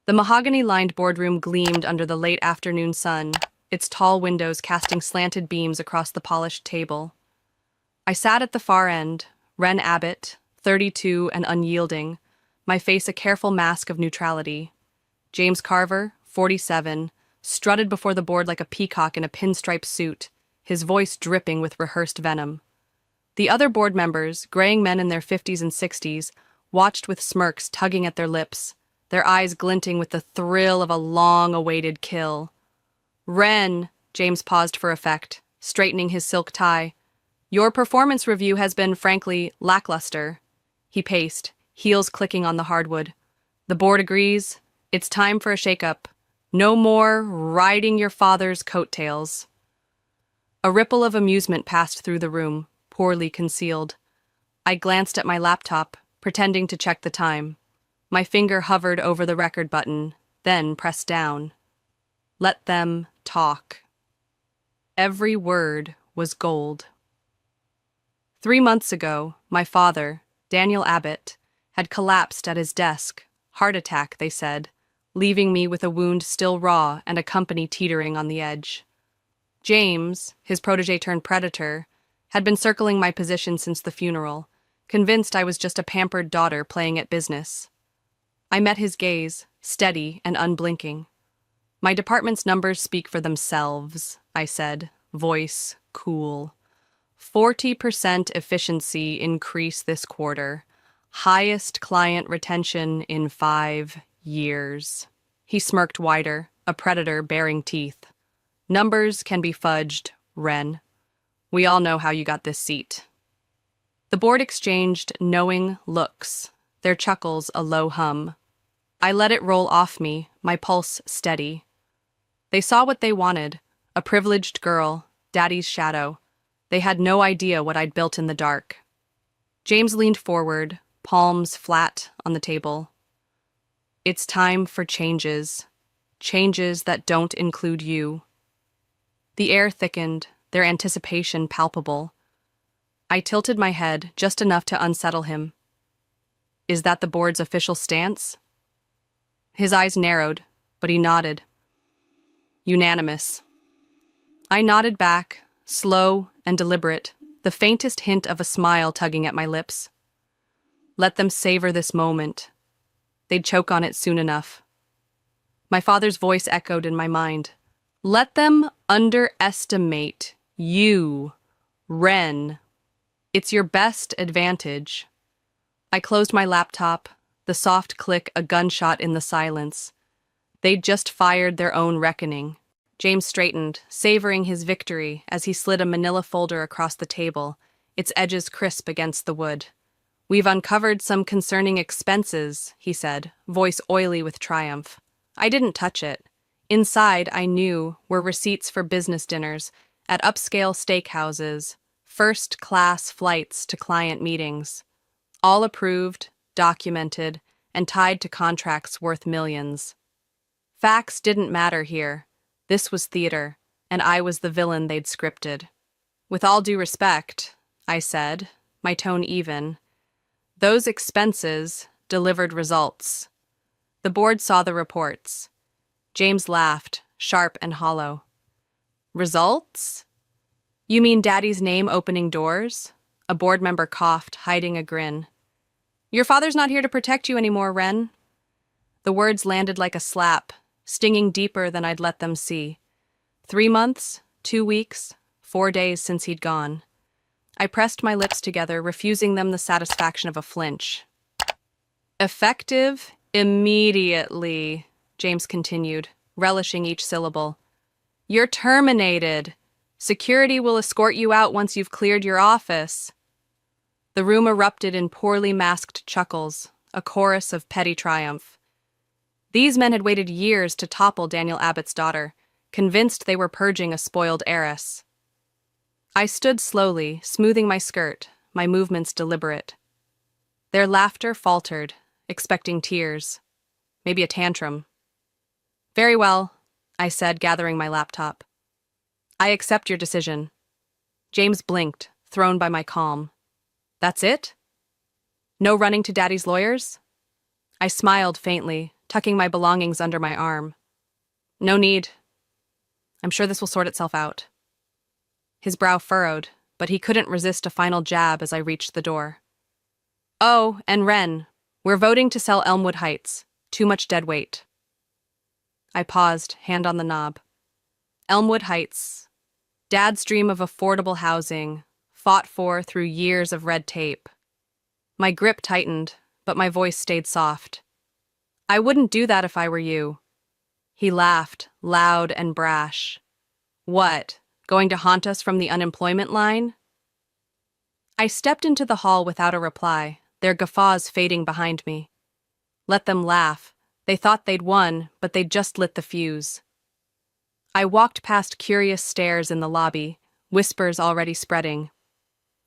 The mahogany-lined boardroom gleamed under the late afternoon sun, its tall windows casting slanted beams across the polished table. I sat at the far end, Ren Abbott, 32 and unyielding, my face a careful mask of neutrality. James Carver, 47, strutted before the board like a peacock in a pinstripe suit, his voice dripping with rehearsed venom. The other board members, graying men in their 50s and 60s, watched with smirks tugging at their lips, their eyes glinting with the thrill of a long-awaited kill. "Ren," James paused for effect, straightening his silk tie. "Your performance review has been, frankly, lackluster." He paced, heels clicking on the hardwood. "The board agrees. It's time for a shake-up. No more riding your father's coattails." A ripple of amusement passed through the room, poorly concealed. I glanced at my laptop, pretending to check the time. My finger hovered over the record button, then pressed down. Let them talk. Every word was gold. 3 months ago, my father, Daniel Abbott, had collapsed at his desk. Heart attack, they said, leaving me with a wound still raw and a company teetering on the edge. James, his protege-turned-predator, had been circling my position since the funeral, convinced I was just a pampered daughter playing at business. I met his gaze, steady and unblinking. "My department's numbers speak for themselves," I said, voice cool. 40% efficiency increase this quarter. Highest client retention in 5 years. He smirked wider, a predator baring teeth. "Numbers can be fudged, Ren. We all know how you got this seat." The board exchanged knowing looks, their chuckles a low hum. I let it roll off me, my pulse steady. They saw what they wanted, a privileged girl, daddy's shadow. They had no idea what I'd built in the dark. James leaned forward, palms flat on the table. "It's time for changes. Changes that don't include you." The air thickened, their anticipation palpable. I tilted my head just enough to unsettle him. "Is that the board's official stance?" His eyes narrowed, but he nodded. "Unanimous." I nodded back, slow and deliberate, the faintest hint of a smile tugging at my lips. Let them savor this moment. They'd choke on it soon enough. My father's voice echoed in my mind. "Let them underestimate you, Ren. It's your best advantage." I closed my laptop, the soft click a gunshot in the silence. They'd just fired their own reckoning. James straightened, savoring his victory as he slid a manila folder across the table, its edges crisp against the wood. "We've uncovered some concerning expenses," he said, voice oily with triumph. I didn't touch it. Inside, I knew, were receipts for business dinners at upscale steakhouses, first-class flights to client meetings. All approved, documented, and tied to contracts worth millions. Facts didn't matter here. This was theater, and I was the villain they'd scripted. "With all due respect," I said, my tone even, "those expenses delivered results." The board saw the reports. James laughed, sharp and hollow. "Results? You mean Daddy's name opening doors?" A board member coughed, hiding a grin. "Your father's not here to protect you anymore, Ren." The words landed like a slap, stinging deeper than I'd let them see. 3 months, 2 weeks, 4 days since he'd gone. I pressed my lips together, refusing them the satisfaction of a flinch. "Effective immediately," James continued, relishing each syllable. "You're terminated. Security will escort you out once you've cleared your office." The room erupted in poorly masked chuckles, a chorus of petty triumph. These men had waited years to topple Daniel Abbott's daughter, convinced they were purging a spoiled heiress. I stood slowly, smoothing my skirt, my movements deliberate. Their laughter faltered, expecting tears. Maybe a tantrum. "Very well," I said, gathering my laptop. "I accept your decision." James blinked, thrown by my calm. "That's it? No running to Daddy's lawyers?" I smiled faintly, tucking my belongings under my arm. No need. I'm sure this will sort itself out. His brow furrowed, but he couldn't resist a final jab as I reached the door. Oh, and Ren, we're voting to sell Elmwood Heights. Too much dead weight. I paused, hand on the knob. Elmwood Heights. Dad's dream of affordable housing, fought for through years of red tape. My grip tightened, but my voice stayed soft. I wouldn't do that if I were you. He laughed, loud and brash. What, going to haunt us from the unemployment line? I stepped into the hall without a reply, their guffaws fading behind me. Let them laugh. They thought they'd won, but they'd just lit the fuse. I walked past curious stares in the lobby, whispers already spreading.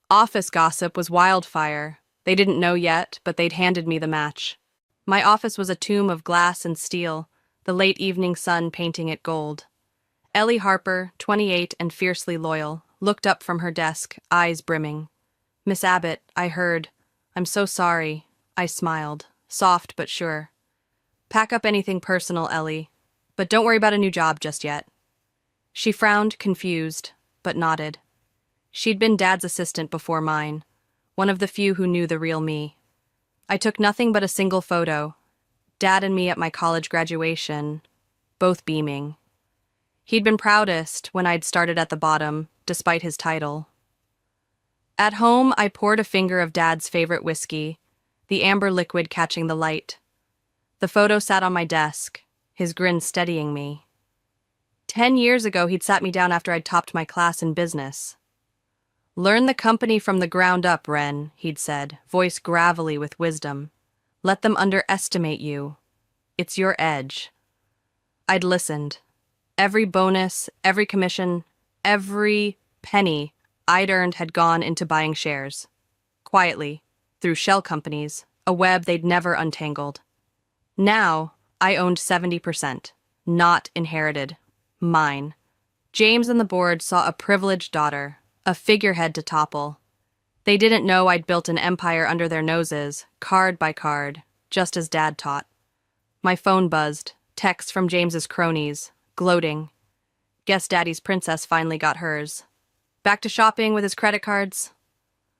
Office gossip was wildfire. They didn't know yet, but they'd handed me the match. My office was a tomb of glass and steel, the late evening sun painting it gold. Ellie Harper, 28 and fiercely loyal, looked up from her desk, eyes brimming. Miss Abbott, I heard. I'm so sorry. I smiled, soft but sure. Pack up anything personal, Ellie, but don't worry about a new job just yet. She frowned, confused, but nodded. She'd been Dad's assistant before mine, one of the few who knew the real me. I took nothing but a single photo, Dad and me at my college graduation, both beaming. He'd been proudest when I'd started at the bottom, despite his title. At home, I poured a finger of Dad's favorite whiskey, the amber liquid catching the light. The photo sat on my desk, his grin steadying me. 10 years ago, he'd sat me down after I'd topped my class in business. Learn the company from the ground up, Ren, he'd said, voice gravelly with wisdom. Let them underestimate you. It's your edge. I'd listened. Every bonus, every commission, every penny I'd earned had gone into buying shares. Quietly, through shell companies, a web they'd never untangled. Now, I owned 70%, not inherited. Mine. James and the board saw a privileged daughter, a figurehead to topple. They didn't know I'd built an empire under their noses, card by card, just as Dad taught. My phone buzzed, texts from James's cronies, gloating. Guess Daddy's princess finally got hers. Back to shopping with his credit cards.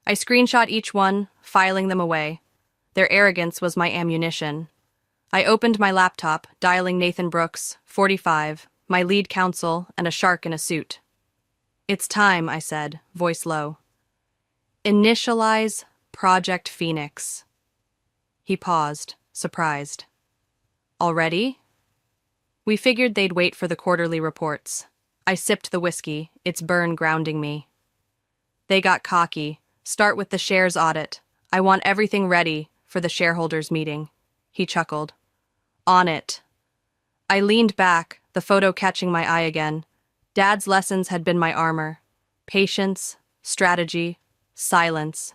I screenshot each one, filing them away. Their arrogance was my ammunition. I opened my laptop, dialing Nathan Brooks, 45, my lead counsel, and a shark in a suit. It's time, I said, voice low. Initialize Project Phoenix. He paused, surprised. Already? We figured they'd wait for the quarterly reports. I sipped the whiskey, its burn grounding me. They got cocky. Start with the shares audit. I want everything ready for the shareholders' meeting. He chuckled. On it. I leaned back, the photo catching my eye again. Dad's lessons had been my armor. Patience, strategy, silence.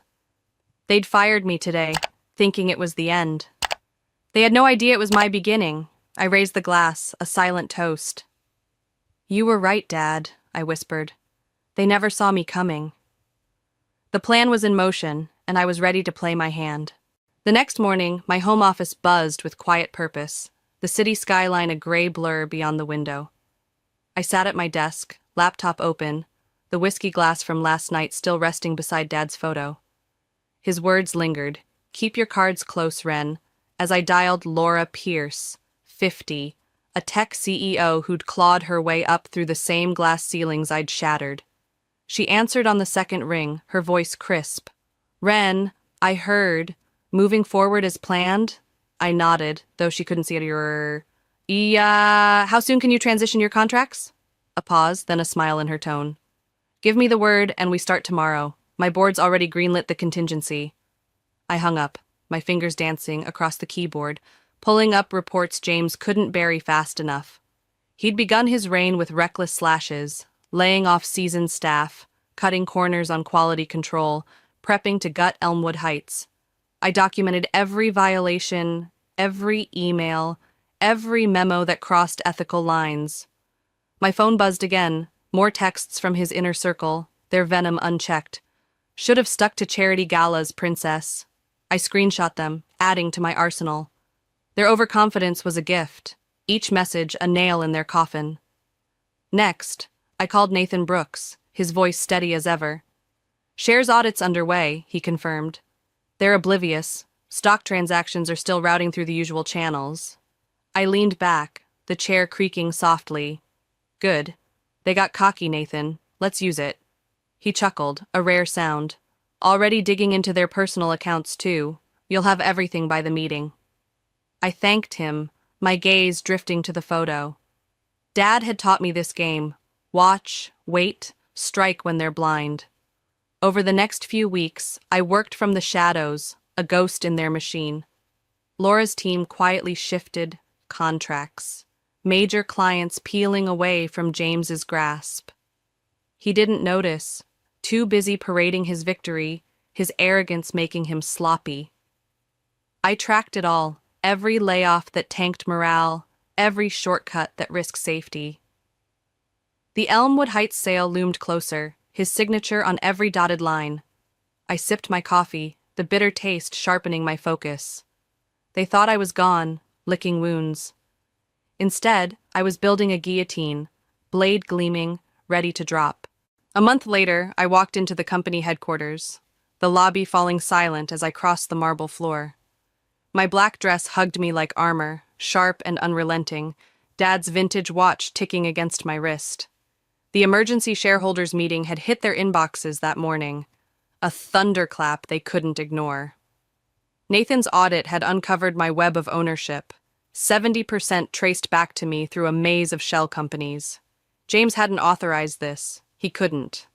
They'd fired me today, thinking it was the end. They had no idea it was my beginning. I raised the glass, a silent toast. You were right, Dad, I whispered. They never saw me coming. The plan was in motion, and I was ready to play my hand. The next morning, my home office buzzed with quiet purpose, the city skyline a gray blur beyond the window. I sat at my desk, laptop open, the whiskey glass from last night still resting beside Dad's photo. His words lingered. Keep your cards close, Ren, as I dialed Laura Pierce, 50, a tech CEO who'd clawed her way up through the same glass ceilings I'd shattered. She answered on the second ring, her voice crisp. Ren, I heard. Moving forward as planned? I nodded, though she couldn't see it. How soon can you transition your contracts? A pause, then a smile in her tone. Give me the word, and we start tomorrow. My board's already greenlit the contingency. I hung up, my fingers dancing across the keyboard, pulling up reports James couldn't bury fast enough. He'd begun his reign with reckless slashes, laying off seasoned staff, cutting corners on quality control, prepping to gut Elmwood Heights. I documented every violation, every email, every memo that crossed ethical lines. My phone buzzed again, more texts from his inner circle, their venom unchecked. Should have stuck to charity galas, princess. I screenshot them, adding to my arsenal. Their overconfidence was a gift, each message a nail in their coffin. Next, I called Nathan Brooks, his voice steady as ever. Shares audit's underway, he confirmed. They're oblivious. Stock transactions are still routing through the usual channels. I leaned back, the chair creaking softly. Good. They got cocky, Nathan. Let's use it. He chuckled, a rare sound. Already digging into their personal accounts, too. You'll have everything by the meeting. I thanked him, my gaze drifting to the photo. Dad had taught me this game. Watch, wait, strike when they're blind. Over the next few weeks, I worked from the shadows, a ghost in their machine. Laura's team quietly shifted contracts, major clients peeling away from James's grasp. He didn't notice, too busy parading his victory, his arrogance making him sloppy. I tracked it all, every layoff that tanked morale, every shortcut that risked safety. The Elmwood Heights sale loomed closer, his signature on every dotted line. I sipped my coffee, the bitter taste sharpening my focus. They thought I was gone, licking wounds. Instead, I was building a guillotine, blade gleaming, ready to drop. A month later, I walked into the company headquarters, the lobby falling silent as I crossed the marble floor. My black dress hugged me like armor, sharp and unrelenting, Dad's vintage watch ticking against my wrist. The emergency shareholders meeting had hit their inboxes that morning, a thunderclap they couldn't ignore. Nathan's audit had uncovered my web of ownership, 70% traced back to me through a maze of shell companies. James hadn't authorized this. He couldn't.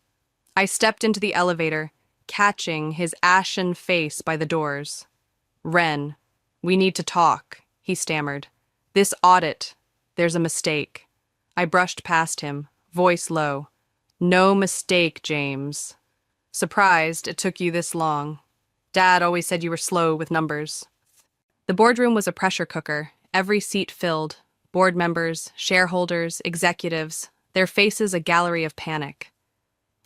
I stepped into the elevator, catching his ashen face by the doors. Ren, we need to talk, he stammered. This audit, there's a mistake. I brushed past him, voice low. No mistake, James. Surprised it took you this long. Dad always said you were slow with numbers. The boardroom was a pressure cooker, every seat filled. Board members, shareholders, executives, their faces a gallery of panic.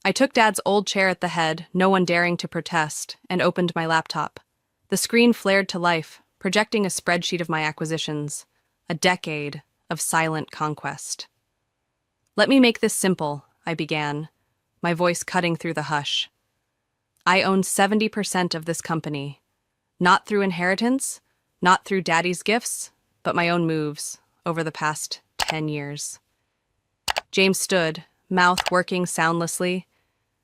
I took Dad's old chair at the head, no one daring to protest, and opened my laptop. The screen flared to life, projecting a spreadsheet of my acquisitions, a decade of silent conquest. Let me make this simple, I began, my voice cutting through the hush. I own 70% of this company, not through inheritance, not through Daddy's gifts, but my own moves over the past 10 years. James stood, mouth working soundlessly,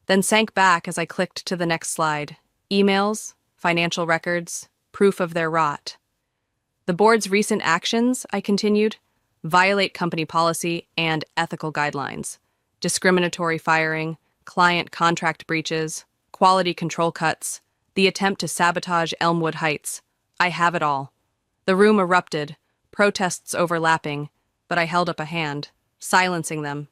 then sank back as I clicked to the next slide. Emails, financial records, proof of their rot. The board's recent actions, I continued, violate company policy and ethical guidelines. Discriminatory firing, client contract breaches, quality control cuts, the attempt to sabotage Elmwood Heights. I have it all. The room erupted, protests overlapping, but I held up a hand, silencing them.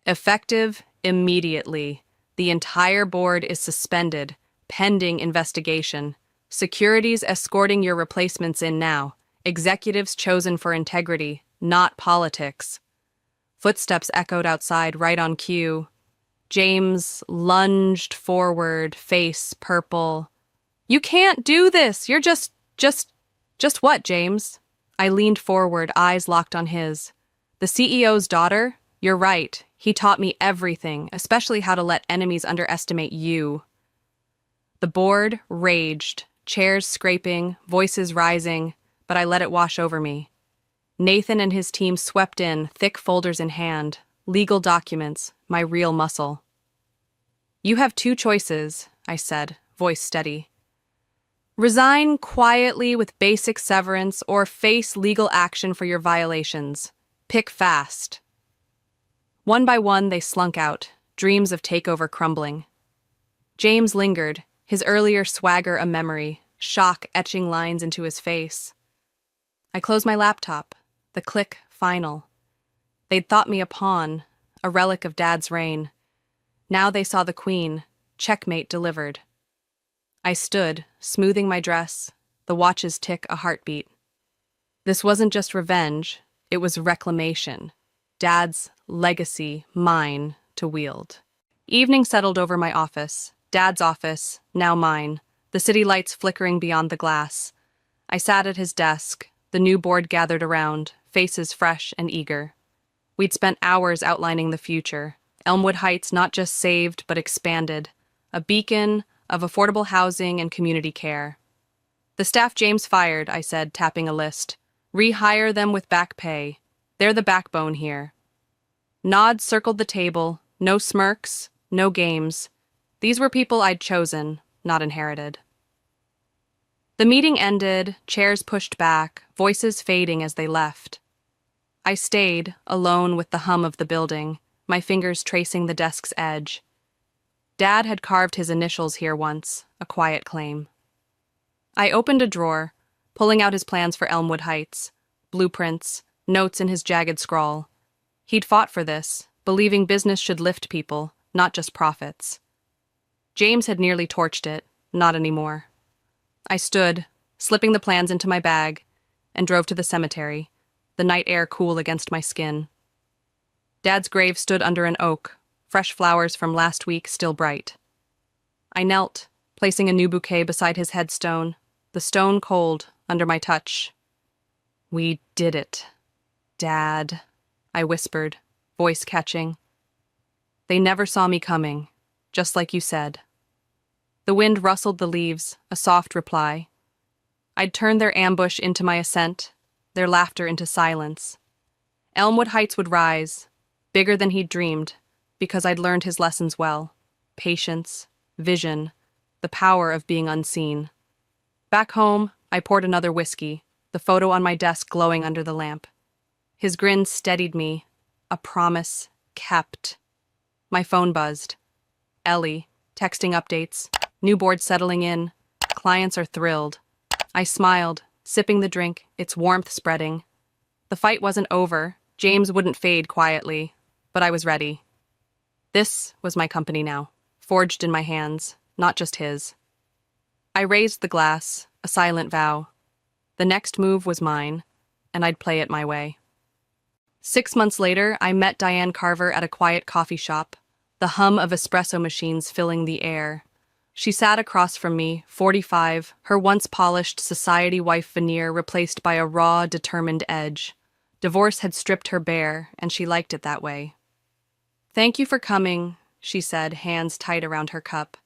Effective immediately. The entire board is suspended, pending investigation. Securities escorting your replacements in now. Executives chosen for integrity, not politics. Footsteps echoed outside right on cue. James lunged forward, face purple. You can't do this! You're just what, James? I leaned forward, eyes locked on his. The CEO's daughter? You're right. He taught me everything, especially how to let enemies underestimate you. The board raged, chairs scraping, voices rising, but I let it wash over me. Nathan and his team swept in, thick folders in hand, legal documents, my real muscle. You have two choices, I said, voice steady. Resign quietly with basic severance or face legal action for your violations. Pick fast. One by one, they slunk out, dreams of takeover crumbling. James lingered, his earlier swagger a memory, shock etching lines into his face. I closed my laptop, the click final. They'd thought me a pawn, a relic of Dad's reign. Now they saw the queen, checkmate delivered. I stood, smoothing my dress, the watch's tick a heartbeat. This wasn't just revenge, it was reclamation. Dad's legacy, mine to wield. Evening settled over my office, Dad's office, now mine, the city lights flickering beyond the glass. I sat at his desk, The new board gathered around, faces fresh and eager. We'd spent hours outlining the future. Elmwood Heights not just saved, but expanded. A beacon of affordable housing and community care. The staff James fired, I said, tapping a list. Rehire them with back pay. They're the backbone here. Nods circled the table. No smirks, no games. These were people I'd chosen, not inherited. The meeting ended, chairs pushed back, voices fading as they left. I stayed, alone with the hum of the building, my fingers tracing the desk's edge. Dad had carved his initials here once, a quiet claim. I opened a drawer, pulling out his plans for Elmwood Heights, blueprints, notes in his jagged scrawl. He'd fought for this, believing business should lift people, not just profits. James had nearly torched it, not anymore. I stood, slipping the plans into my bag, and drove to the cemetery, the night air cool against my skin. Dad's grave stood under an oak, fresh flowers from last week still bright. I knelt, placing a new bouquet beside his headstone, the stone cold under my touch. We did it, Dad, I whispered, voice catching. They never saw me coming, just like you said. The wind rustled the leaves, a soft reply. I'd turned their ambush into my ascent, their laughter into silence. Elmwood Heights would rise, bigger than he'd dreamed, because I'd learned his lessons well. Patience, vision, the power of being unseen. Back home, I poured another whiskey, the photo on my desk glowing under the lamp. His grin steadied me, a promise kept. My phone buzzed. Ellie, texting updates, new board settling in, clients are thrilled. I smiled, sipping the drink, its warmth spreading. The fight wasn't over, James wouldn't fade quietly, but I was ready. This was my company now, forged in my hands, not just his. I raised the glass, a silent vow. The next move was mine, and I'd play it my way. 6 months later, I met Diane Carver at a quiet coffee shop, the hum of espresso machines filling the air. She sat across from me, 45, her once polished society wife veneer replaced by a raw, determined edge. Divorce had stripped her bare, and she liked it that way. Thank you for coming, she said, hands tight around her cup.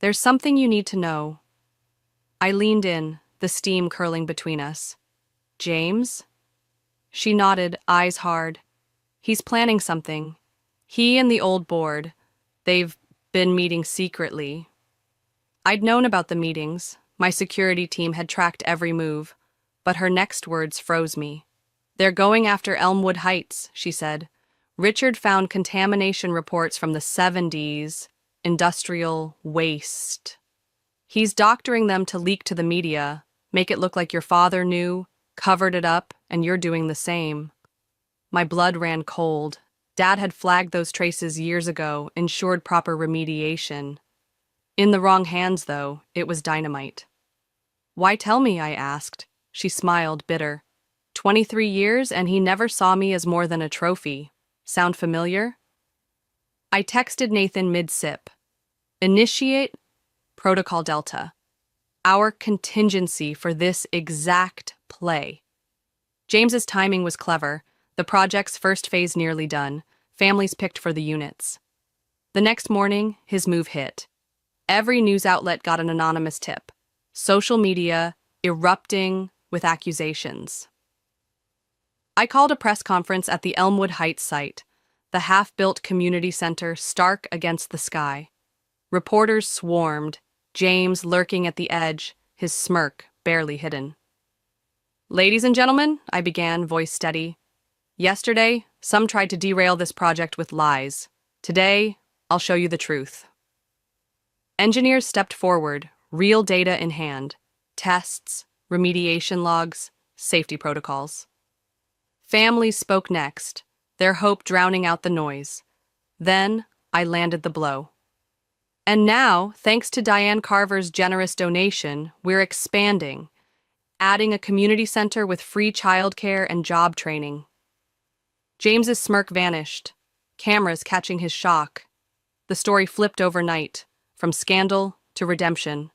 There's something you need to know. I leaned in, the steam curling between us. James? She nodded, eyes hard. He's planning something. He and the old board. They've been meeting secretly. I'd known about the meetings. My security team had tracked every move. But her next words froze me. They're going after Elmwood Heights, she said. Richard found contamination reports from the 70s. Industrial waste. He's doctoring them to leak to the media, make it look like your father knew, covered it up, and you're doing the same. My blood ran cold. Dad had flagged those traces years ago, ensured proper remediation. In the wrong hands, though, it was dynamite. Why tell me, I asked. She smiled, bitter. 23 years, and he never saw me as more than a trophy. Sound familiar? I texted Nathan mid-sip. Initiate Protocol Delta. Our contingency for this exact play. James's timing was clever. The project's first phase nearly done. Families picked for the units. The next morning, his move hit. Every news outlet got an anonymous tip. Social media erupting with accusations. I called a press conference at the Elmwood Heights site, the half-built community center stark against the sky. Reporters swarmed, James lurking at the edge, his smirk barely hidden. Ladies and gentlemen, I began, voice steady. Yesterday, some tried to derail this project with lies. Today, I'll show you the truth. Engineers stepped forward, real data in hand. Tests, remediation logs, safety protocols. Families spoke next, their hope drowning out the noise. Then, I landed the blow. And now, thanks to Diane Carver's generous donation, we're expanding, adding a community center with free childcare and job training. James's smirk vanished, cameras catching his shock. The story flipped overnight, from scandal to redemption.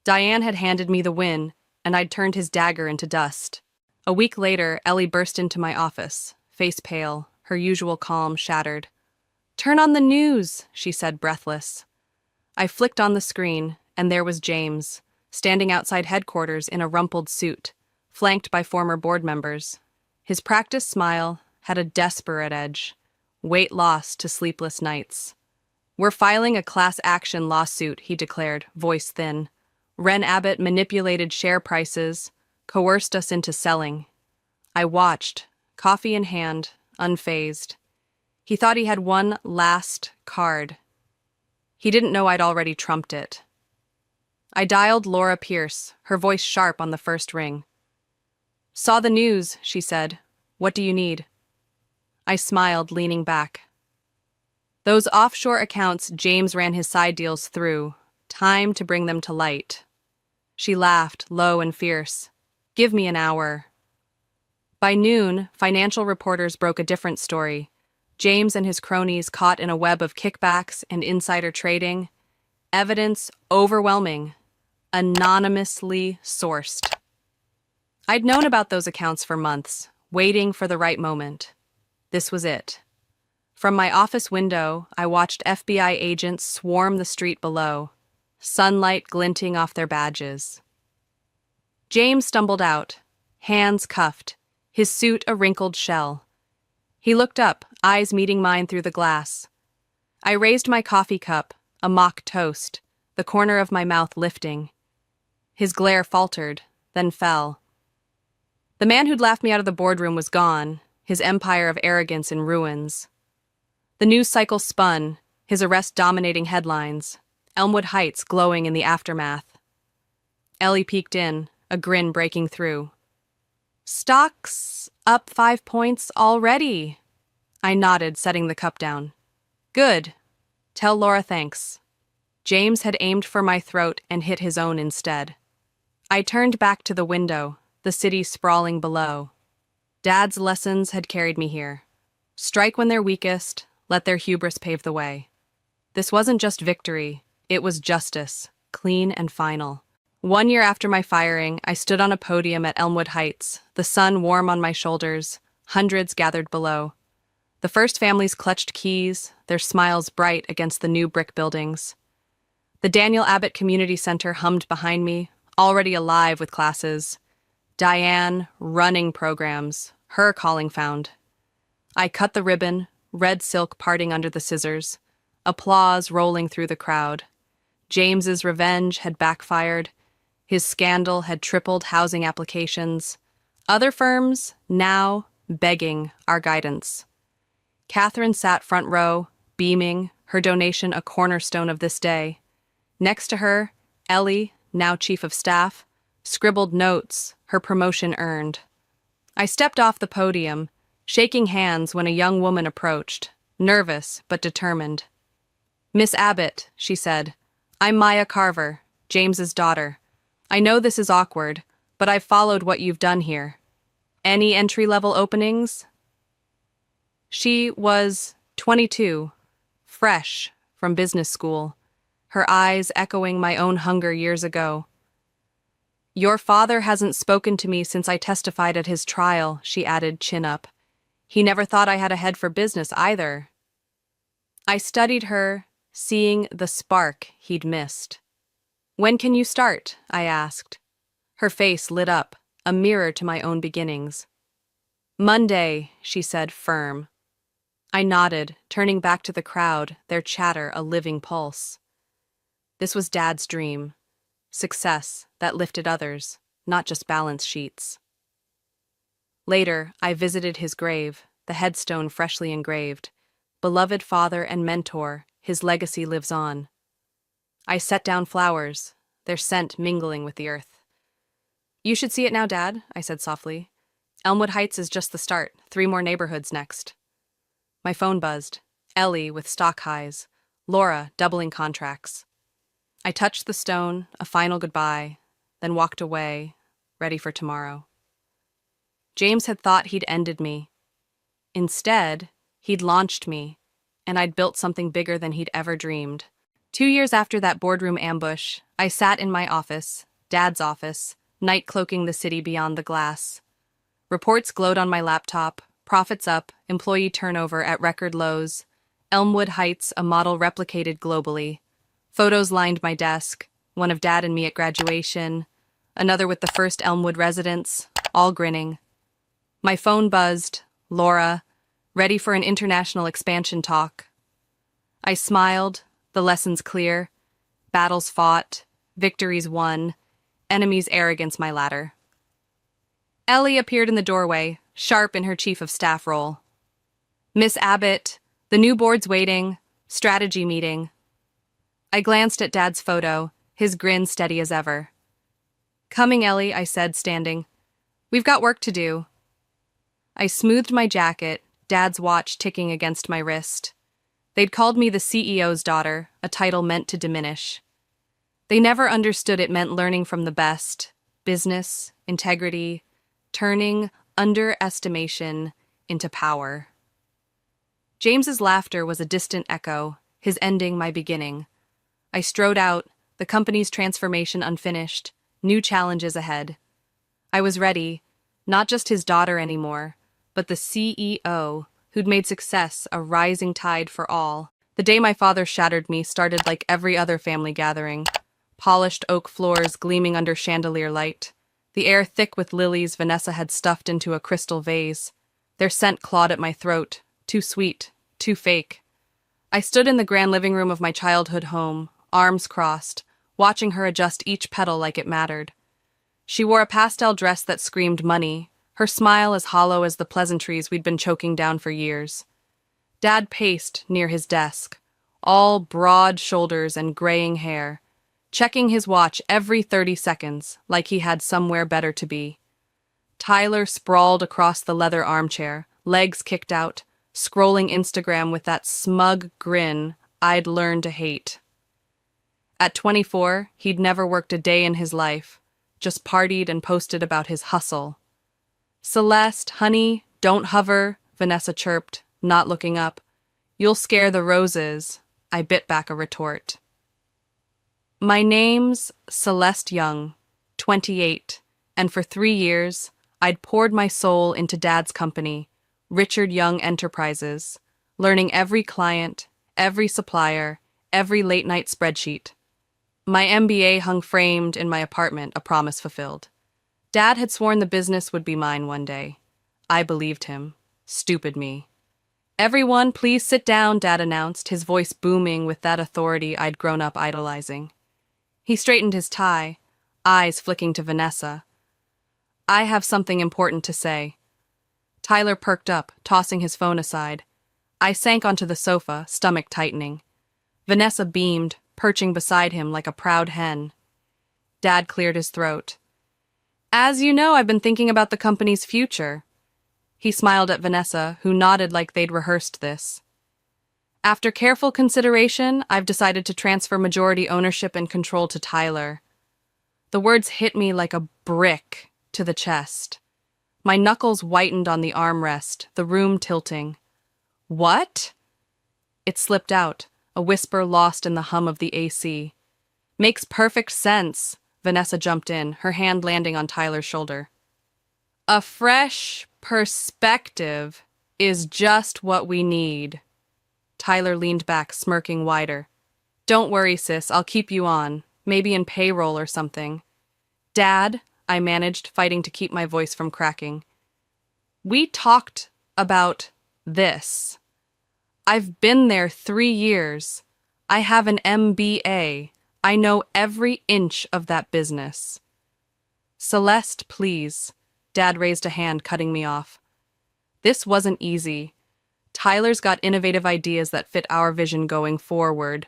Diane had handed me the win, and I'd turned his dagger into dust. A week later, Ellie burst into my office, face pale, her usual calm shattered. "Turn on the news," she said, breathless. I flicked on the screen, and there was James, standing outside headquarters in a rumpled suit, flanked by former board members. His practiced smile had a desperate edge, weight loss to sleepless nights. "We're filing a class action lawsuit," he declared, voice thin. "Ren Abbott manipulated share prices, coerced us into selling." I watched, coffee in hand, unfazed. He thought he had one last card. He didn't know I'd already trumped it. I dialed Laura Pierce, her voice sharp on the first ring. "Saw the news," she said. "What do you need?" I smiled, leaning back. "Those offshore accounts James ran his side deals through. Time to bring them to light." She laughed, low and fierce. "Give me an hour." By noon, financial reporters broke a different story. James and his cronies caught in a web of kickbacks and insider trading. Evidence overwhelming. Anonymously sourced. I'd known about those accounts for months, waiting for the right moment. This was it. From my office window, I watched FBI agents swarm the street below, sunlight glinting off their badges. James stumbled out, hands cuffed, his suit a wrinkled shell. He looked up, eyes meeting mine through the glass. I raised my coffee cup, a mock toast, the corner of my mouth lifting. His glare faltered, then fell. The man who'd laughed me out of the boardroom was gone, his empire of arrogance in ruins. The news cycle spun, his arrest dominating headlines, Elmwood Heights glowing in the aftermath. Ellie peeked in, a grin breaking through. "Stocks up 5 points already." I nodded, setting the cup down. "Good. Tell Laura thanks." James had aimed for my throat and hit his own instead. I turned back to the window, the city sprawling below. Dad's lessons had carried me here. Strike when they're weakest, let their hubris pave the way. This wasn't just victory, it was justice, clean and final. 1 year after my firing, I stood on a podium at Elmwood Heights, the sun warm on my shoulders, hundreds gathered below. The first families clutched keys, their smiles bright against the new brick buildings. The Daniel Abbott Community Center hummed behind me, already alive with classes. Diane, running programs, her calling found. I cut the ribbon, red silk parting under the scissors, applause rolling through the crowd. James's revenge had backfired. His scandal had tripled housing applications. Other firms, now, begging our guidance. Catherine sat front row, beaming, her donation a cornerstone of this day. Next to her, Ellie, now chief of staff, scribbled notes, her promotion earned. I stepped off the podium, shaking hands when a young woman approached, nervous but determined. "Miss Abbott," she said, "I'm Maya Carver, James's daughter. I know this is awkward, but I've followed what you've done here. Any entry-level openings?" She was 22, fresh from business school, her eyes echoing my own hunger years ago. "Your father hasn't spoken to me since I testified at his trial," she added, chin up. "He never thought I had a head for business either." I studied her, seeing the spark he'd missed. "When can you start?" I asked. Her face lit up, a mirror to my own beginnings. "Monday," she said, firm. I nodded, turning back to the crowd, their chatter a living pulse. This was Dad's dream. Success that lifted others, not just balance sheets. Later, I visited his grave, the headstone freshly engraved. Beloved father and mentor, his legacy lives on. I set down flowers, their scent mingling with the earth. "You should see it now, Dad," I said softly. "Elmwood Heights is just the start, 3 more neighborhoods next." My phone buzzed. Ellie with stock highs, Laura doubling contracts. I touched the stone, a final goodbye, then walked away, ready for tomorrow. James had thought he'd ended me. Instead, he'd launched me, and I'd built something bigger than he'd ever dreamed. 2 years after that boardroom ambush, I sat in my office, Dad's office, night cloaking the city beyond the glass. Reports glowed on my laptop, profits up, employee turnover at record lows, Elmwood Heights, a model replicated globally. Photos lined my desk, one of Dad and me at graduation, another with the first Elmwood residents, all grinning. My phone buzzed, Laura, ready for an international expansion talk. I smiled, the lessons clear, battles fought, victories won, enemies' arrogance my ladder. Ellie appeared in the doorway, sharp in her chief of staff role. Miss Abbott, the new board's waiting, strategy meeting. I glanced at Dad's photo, his grin steady as ever. Coming, Ellie, I said, standing. We've got work to do. I smoothed my jacket, Dad's watch ticking against my wrist. They'd called me the CEO's daughter, a title meant to diminish. They never understood it meant learning from the best, business, integrity, turning underestimation into power. James's laughter was a distant echo, his ending my beginning. I strode out, the company's transformation unfinished, new challenges ahead. I was ready, not just his daughter anymore, but the CEO who'd made success a rising tide for all. The day my father shattered me started like every other family gathering. Polished oak floors gleaming under chandelier light. The air thick with lilies Vanessa had stuffed into a crystal vase. Their scent clawed at my throat. Too sweet, too fake. I stood in the grand living room of my childhood home, arms crossed, watching her adjust each petal like it mattered. She wore a pastel dress that screamed money, her smile as hollow as the pleasantries we'd been choking down for years. Dad paced near his desk, all broad shoulders and graying hair, checking his watch every 30 seconds like he had somewhere better to be. Tyler sprawled across the leather armchair, legs kicked out, scrolling Instagram with that smug grin I'd learned to hate. At 24, he'd never worked a day in his life, just partied and posted about his hustle. Celeste, honey, don't hover, Vanessa chirped, not looking up. You'll scare the roses, I bit back a retort. My name's Celeste Young, 28, and for 3 years, I'd poured my soul into Dad's company, Richard Young Enterprises, learning every client, every supplier, every late-night spreadsheet. My MBA hung framed in my apartment, a promise fulfilled. Dad had sworn the business would be mine one day. I believed him. Stupid me. Everyone, please sit down, Dad announced, his voice booming with that authority I'd grown up idolizing. He straightened his tie, eyes flicking to Vanessa. I have something important to say. Tyler perked up, tossing his phone aside. I sank onto the sofa, stomach tightening. Vanessa beamed, perching beside him like a proud hen. Dad cleared his throat. As you know, I've been thinking about the company's future. He smiled at Vanessa, who nodded like they'd rehearsed this. After careful consideration, I've decided to transfer majority ownership and control to Tyler. The words hit me like a brick to the chest. My knuckles whitened on the armrest, the room tilting. What? It slipped out, a whisper lost in the hum of the AC. Makes perfect sense, Vanessa jumped in, her hand landing on Tyler's shoulder. A fresh perspective is just what we need. Tyler leaned back, smirking wider. Don't worry, sis, I'll keep you on, maybe in payroll or something. Dad, I managed, fighting to keep my voice from cracking. We talked about this. I've been there 3 years. I have an MBA. I know every inch of that business. Celeste, please. Dad raised a hand, cutting me off. This wasn't easy. Tyler's got innovative ideas that fit our vision going forward.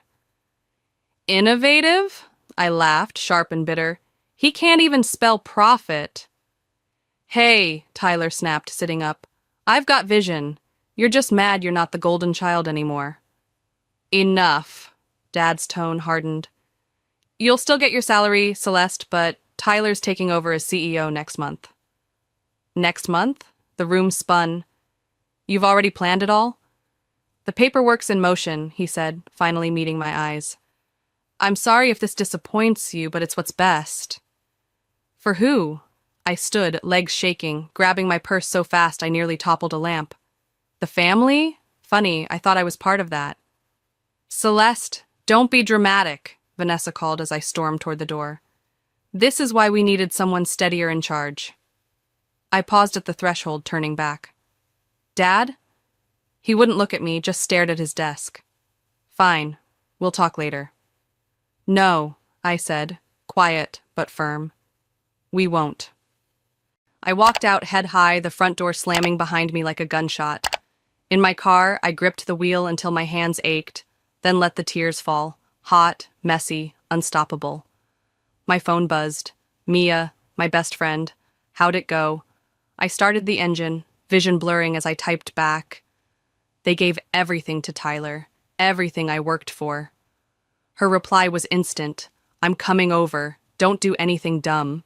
Innovative? I laughed, sharp and bitter. He can't even spell profit. Hey, Tyler snapped, sitting up. I've got vision. You're just mad you're not the golden child anymore. Enough. Dad's tone hardened. You'll still get your salary, Celeste, but Tyler's taking over as CEO next month. Next month? The room spun. You've already planned it all? The paperwork's in motion, he said, finally meeting my eyes. I'm sorry if this disappoints you, but it's what's best. For who? I stood, legs shaking, grabbing my purse so fast I nearly toppled a lamp. The family? Funny, I thought I was part of that. Celeste, don't be dramatic, Vanessa called as I stormed toward the door. This is why we needed someone steadier in charge. I paused at the threshold, turning back. Dad? He wouldn't look at me, just stared at his desk. Fine, we'll talk later. No, I said, quiet but firm. We won't. I walked out head high, the front door slamming behind me like a gunshot. In my car, I gripped the wheel until my hands ached, then let the tears fall, hot, messy, unstoppable. My phone buzzed. Mia, my best friend. How'd it go? I started the engine, vision blurring as I typed back. They gave everything to Tyler, everything I worked for. Her reply was instant. I'm coming over. Don't do anything dumb.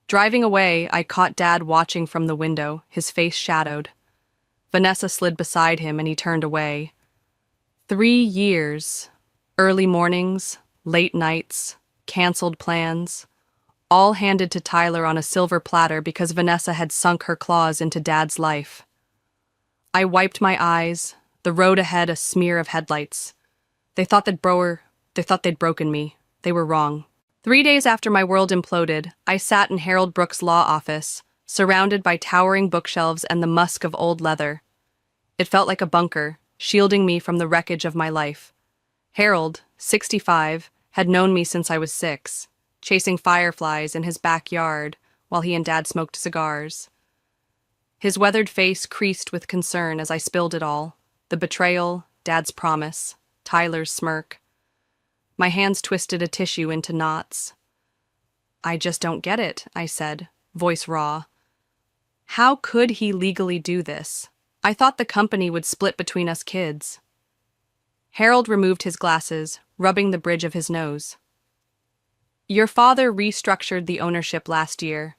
Driving away, I caught Dad watching from the window, his face shadowed. Vanessa slid beside him and he turned away. 3 years. Early mornings, late nights, canceled plans, all handed to Tyler on a silver platter because Vanessa had sunk her claws into Dad's life. I wiped my eyes, the road ahead a smear of headlights. They thought they'd broken me. They were wrong. 3 days after my world imploded, I sat in Harold Brooks' law office, surrounded by towering bookshelves and the musk of old leather. It felt like a bunker, shielding me from the wreckage of my life. Harold, 65, had known me since I was 6, chasing fireflies in his backyard while he and Dad smoked cigars. His weathered face creased with concern as I spilled it all. The betrayal, Dad's promise, Tyler's smirk. My hands twisted a tissue into knots. I just don't get it, I said, voice raw. How could he legally do this? I thought the company would split between us kids. Harold removed his glasses, rubbing the bridge of his nose. Your father restructured the ownership last year.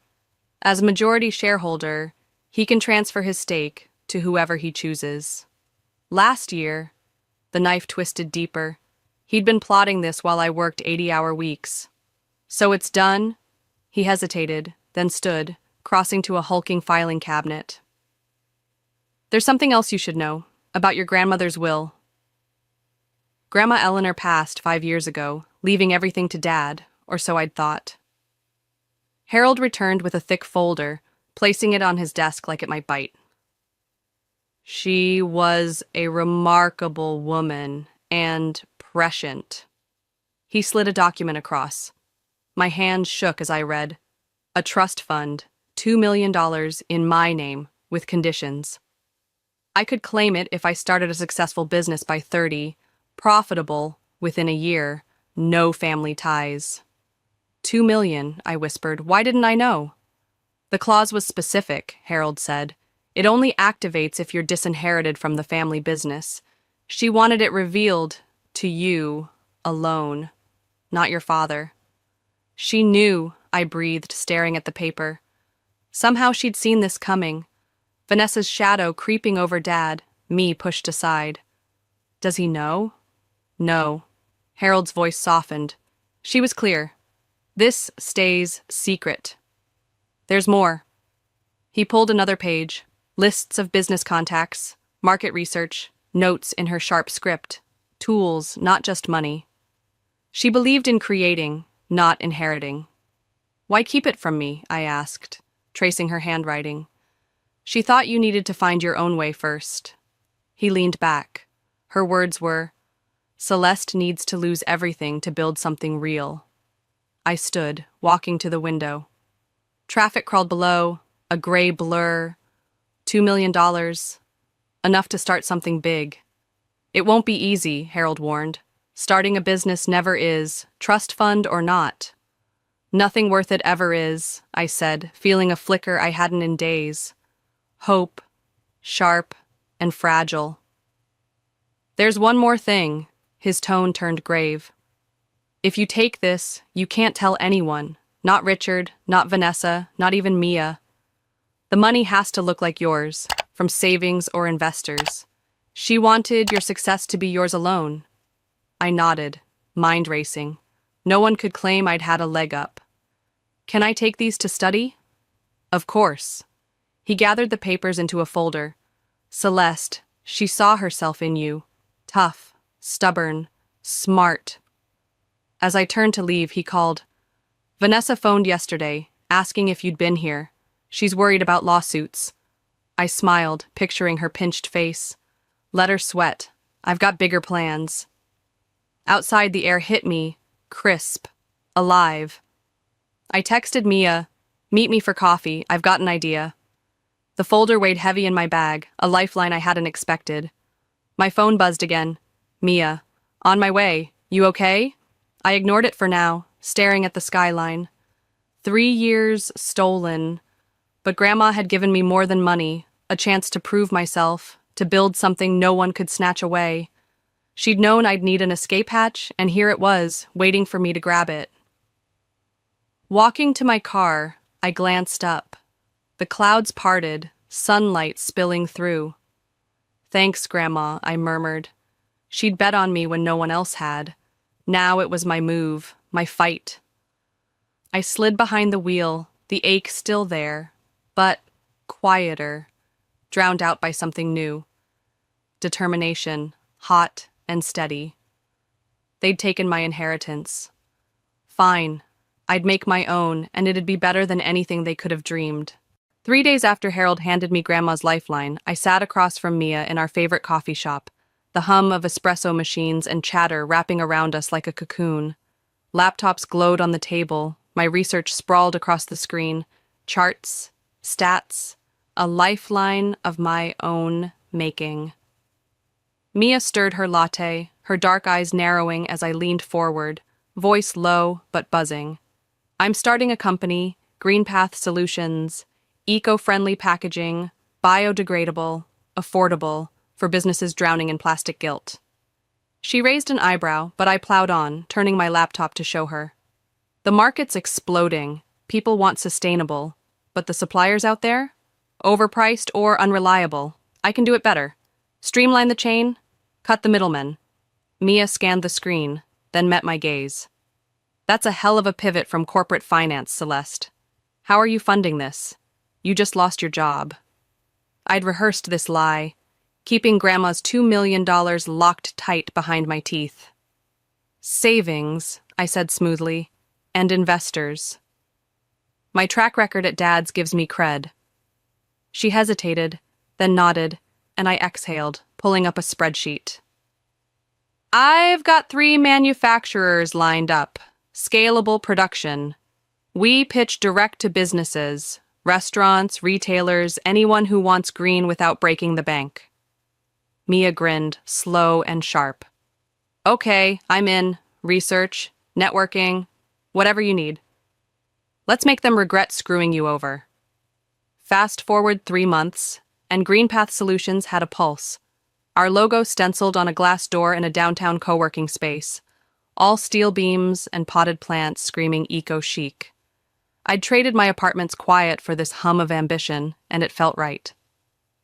As majority shareholder, he can transfer his stake to whoever he chooses. Last year, the knife twisted deeper. He'd been plotting this while I worked 80-hour weeks. So it's done? He hesitated, then stood, crossing to a hulking filing cabinet. There's something else you should know, about your grandmother's will. Grandma Eleanor passed 5 years ago, leaving everything to Dad, or so I'd thought. Harold returned with a thick folder, placing it on his desk like it might bite. She was a remarkable woman, and prescient. He slid a document across. My hand shook as I read. A trust fund, $2 million in my name, with conditions. I could claim it if I started a successful business by 30, profitable within a year, no family ties. 2 million, I whispered. Why didn't I know? The clause was specific, Harold said. It only activates if you're disinherited from the family business. She wanted it revealed to you alone, not your father. She knew, I breathed, staring at the paper. Somehow she'd seen this coming. Vanessa's shadow creeping over Dad, me pushed aside. Does he know? No. Harold's voice softened. She was clear. This stays secret. There's more. He pulled another page. Lists of business contacts, market research, notes in her sharp script. Tools, not just money. She believed in creating, not inheriting. Why keep it from me? I asked, tracing her handwriting. She thought you needed to find your own way first. He leaned back. Her words were, Celeste needs to lose everything to build something real. I stood, walking to the window. Traffic crawled below, a gray blur, $2 million, enough to start something big. It won't be easy, Harold warned. Starting a business never is, trust fund or not. Nothing worth it ever is, I said, feeling a flicker I hadn't in days. Hope, sharp and fragile. There's one more thing, his tone turned grave. If you take this, you can't tell anyone, not Richard, not Vanessa, not even Mia. The money has to look like yours, from savings or investors. She wanted your success to be yours alone. I nodded, mind racing. No one could claim I'd had a leg up. Can I take these to study? Of course. He gathered the papers into a folder. Celeste, she saw herself in you. Tough, stubborn, smart. As I turned to leave, he called. Vanessa phoned yesterday, asking if you'd been here. She's worried about lawsuits. I smiled, picturing her pinched face. Let her sweat. I've got bigger plans. Outside, the air hit me, crisp, alive. I texted Mia, meet me for coffee, I've got an idea. The folder weighed heavy in my bag, a lifeline I hadn't expected. My phone buzzed again. Mia, on my way, you okay? I ignored it for now, staring at the skyline. 3 years stolen. But Grandma had given me more than money, a chance to prove myself, to build something no one could snatch away. She'd known I'd need an escape hatch, and here it was, waiting for me to grab it. Walking to my car, I glanced up. The clouds parted, sunlight spilling through. Thanks, Grandma, I murmured. She'd bet on me when no one else had. Now it was my move, my fight. I slid behind the wheel, the ache still there, but quieter, drowned out by something new. Determination, hot and steady. They'd taken my inheritance. Fine, I'd make my own, and it'd be better than anything they could have dreamed. 3 days after Harold handed me Grandma's lifeline, I sat across from Mia in our favorite coffee shop, the hum of espresso machines and chatter wrapping around us like a cocoon. Laptops glowed on the table, my research sprawled across the screen, charts, stats, a lifeline of my own making. Mia stirred her latte, her dark eyes narrowing as I leaned forward, voice low but buzzing. I'm starting a company, Greenpath Solutions, eco-friendly packaging, biodegradable, affordable, for businesses drowning in plastic guilt. She raised an eyebrow, but I plowed on, turning my laptop to show her. The market's exploding. People want sustainable. But the suppliers out there? Overpriced or unreliable. I can do it better. Streamline the chain, cut the middlemen. Mia scanned the screen, then met my gaze. That's a hell of a pivot from corporate finance, Celeste. How are you funding this? You just lost your job. I'd rehearsed this lie, keeping Grandma's $2 million locked tight behind my teeth. Savings, I said smoothly, and investors. My track record at Dad's gives me cred. She hesitated, then nodded, and I exhaled, pulling up a spreadsheet. I've got 3 manufacturers lined up. Scalable production. We pitch direct to businesses, restaurants, retailers, anyone who wants green without breaking the bank. Mia grinned, slow and sharp. Okay, I'm in. Research, networking, whatever you need. Let's make them regret screwing you over. Fast forward 3 months, and Greenpath Solutions had a pulse. Our logo stenciled on a glass door in a downtown co-working space. All steel beams and potted plants screaming eco-chic. I'd traded my apartment's quiet for this hum of ambition, and it felt right.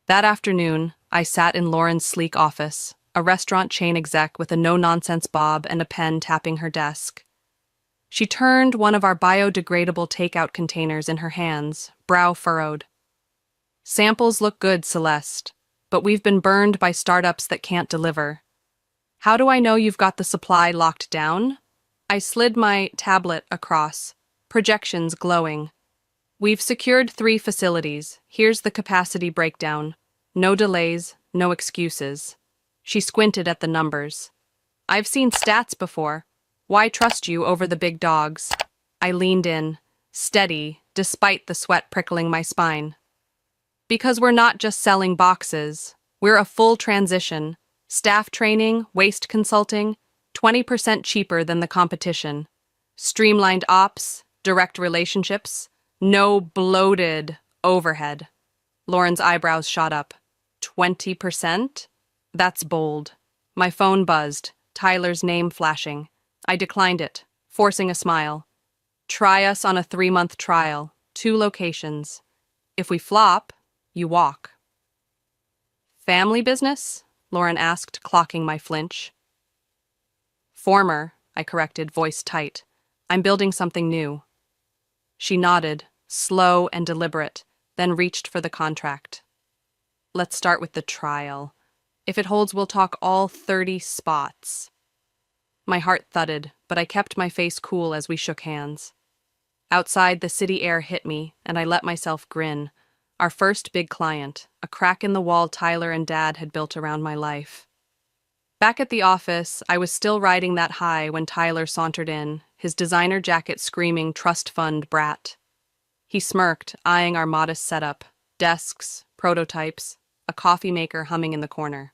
That afternoon, I sat in Lauren's sleek office, a restaurant chain exec with a no-nonsense bob and a pen tapping her desk. She turned one of our biodegradable takeout containers in her hands, brow furrowed. Samples look good, Celeste, but we've been burned by startups that can't deliver. How do I know you've got the supply locked down? I slid my tablet across, projections glowing. We've secured 3 facilities. Here's the capacity breakdown. No delays, no excuses. She squinted at the numbers. I've seen stats before. Why trust you over the big dogs? I leaned in, steady, despite the sweat prickling my spine. Because we're not just selling boxes. We're a full transition. Staff training, waste consulting, 20% cheaper than the competition. Streamlined ops, direct relationships, no bloated overhead. Lauren's eyebrows shot up. 20%? That's bold. My phone buzzed, Tyler's name flashing. I declined it, forcing a smile. Try us on a 3-month trial, 2 locations. If we flop, you walk. Family business? Lauren asked, clocking my flinch. Former, I corrected, voice tight. I'm building something new. She nodded, slow and deliberate, then reached for the contract. Let's start with the trial. If it holds, we'll talk all 30 spots. My heart thudded, but I kept my face cool as we shook hands. Outside, the city air hit me, and I let myself grin. Our first big client, a crack in the wall Tyler and Dad had built around my life. Back at the office, I was still riding that high when Tyler sauntered in, his designer jacket screaming trust fund brat. He smirked, eyeing our modest setup, desks, prototypes, a coffee maker humming in the corner.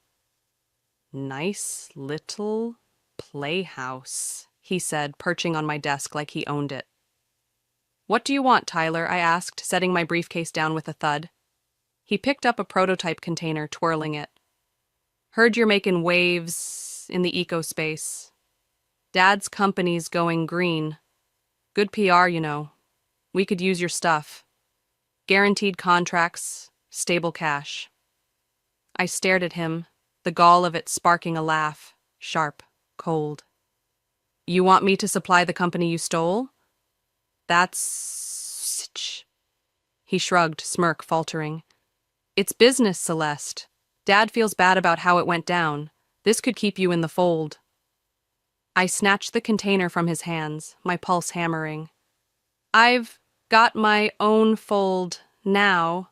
Nice little playhouse, he said, perching on my desk like he owned it. What do you want, Tyler? I asked, setting my briefcase down with a thud. He picked up a prototype container, twirling it. Heard you're making waves in the eco-space. Dad's company's going green. Good PR, you know. We could use your stuff. Guaranteed contracts, stable cash. I stared at him, the gall of it sparking a laugh, sharp, cold. You want me to supply the company you stole? That's... He shrugged, smirk faltering. It's business, Celeste. Dad feels bad about how it went down. This could keep you in the fold. I snatched the container from his hands, my pulse hammering. I've got my own fold now,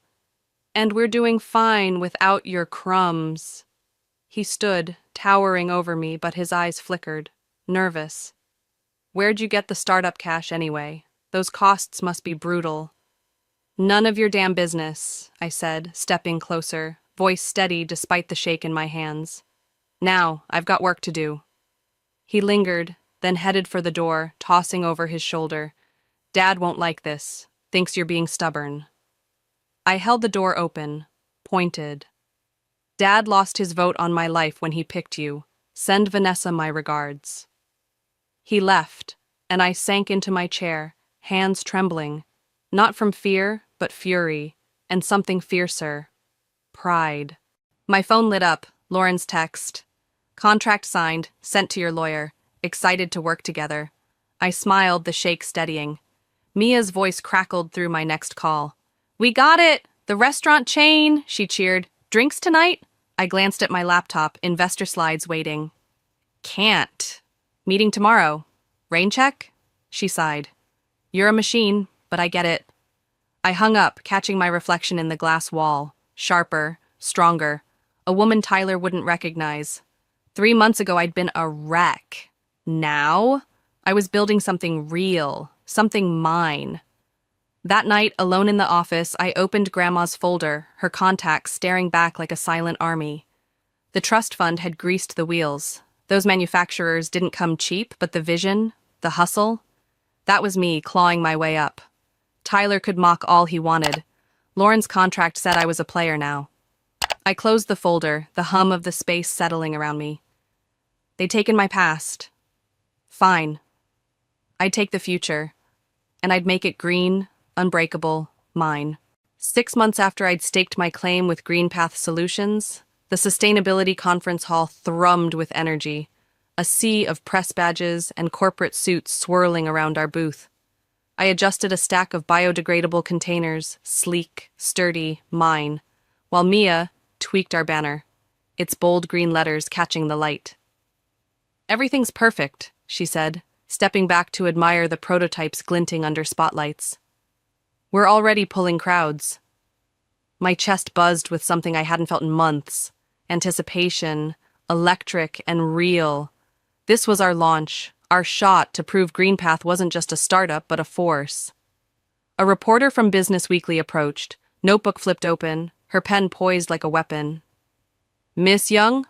and we're doing fine without your crumbs. He stood, towering over me, but his eyes flickered, nervous. Where'd you get the startup cash anyway? Those costs must be brutal. None of your damn business, I said, stepping closer, voice steady despite the shake in my hands. Now, I've got work to do. He lingered, then headed for the door, tossing over his shoulder. Dad won't like this. Thinks you're being stubborn. I held the door open, pointed. Dad lost his vote on my life when he picked you. Send Vanessa my regards. He left, and I sank into my chair, hands trembling, not from fear, but fury, and something fiercer. Pride. My phone lit up, Lauren's text. Contract signed, sent to your lawyer. Excited to work together. I smiled, the shake steadying. Mia's voice crackled through my next call. We got it! The restaurant chain! She cheered. Drinks tonight? I glanced at my laptop, investor slides waiting. Can't. Meeting tomorrow. Rain check? She sighed. You're a machine, but I get it. I hung up, catching my reflection in the glass wall. Sharper, stronger. A woman Tyler wouldn't recognize. 3 months ago, I'd been a wreck. Now, I was building something real, something mine. That night, alone in the office, I opened Grandma's folder, her contacts staring back like a silent army. The trust fund had greased the wheels. Those manufacturers didn't come cheap, but the vision, the hustle, that was me clawing my way up. Tyler could mock all he wanted. Lauren's contract said I was a player now. I closed the folder, the hum of the space settling around me. They'd taken my past. Fine. I'd take the future, and I'd make it green, unbreakable, mine. 6 months after I'd staked my claim with GreenPath Solutions, the sustainability conference hall thrummed with energy, a sea of press badges and corporate suits swirling around our booth. I adjusted a stack of biodegradable containers, sleek, sturdy, mine, while Mia tweaked our banner, its bold green letters catching the light. Everything's perfect, she said, stepping back to admire the prototypes glinting under spotlights. We're already pulling crowds. My chest buzzed with something I hadn't felt in months. Anticipation, electric and real. This was our launch, our shot to prove GreenPath wasn't just a startup but a force. A reporter from Business Weekly approached, notebook flipped open, her pen poised like a weapon. Miss Young,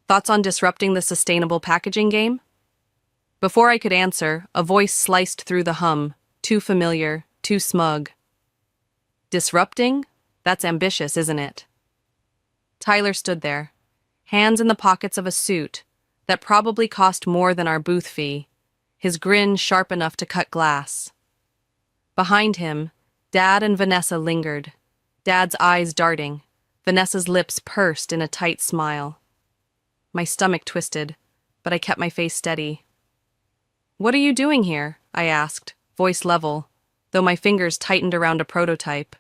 thoughts on disrupting the sustainable packaging game? Before I could answer, a voice sliced through the hum, too familiar, too smug. Disrupting? That's ambitious, isn't it? Tyler stood there, hands in the pockets of a suit that probably cost more than our booth fee, his grin sharp enough to cut glass. Behind him, Dad and Vanessa lingered, Dad's eyes darting, Vanessa's lips pursed in a tight smile. My stomach twisted, but I kept my face steady. What are you doing here? I asked, voice level. though my fingers tightened around a prototype.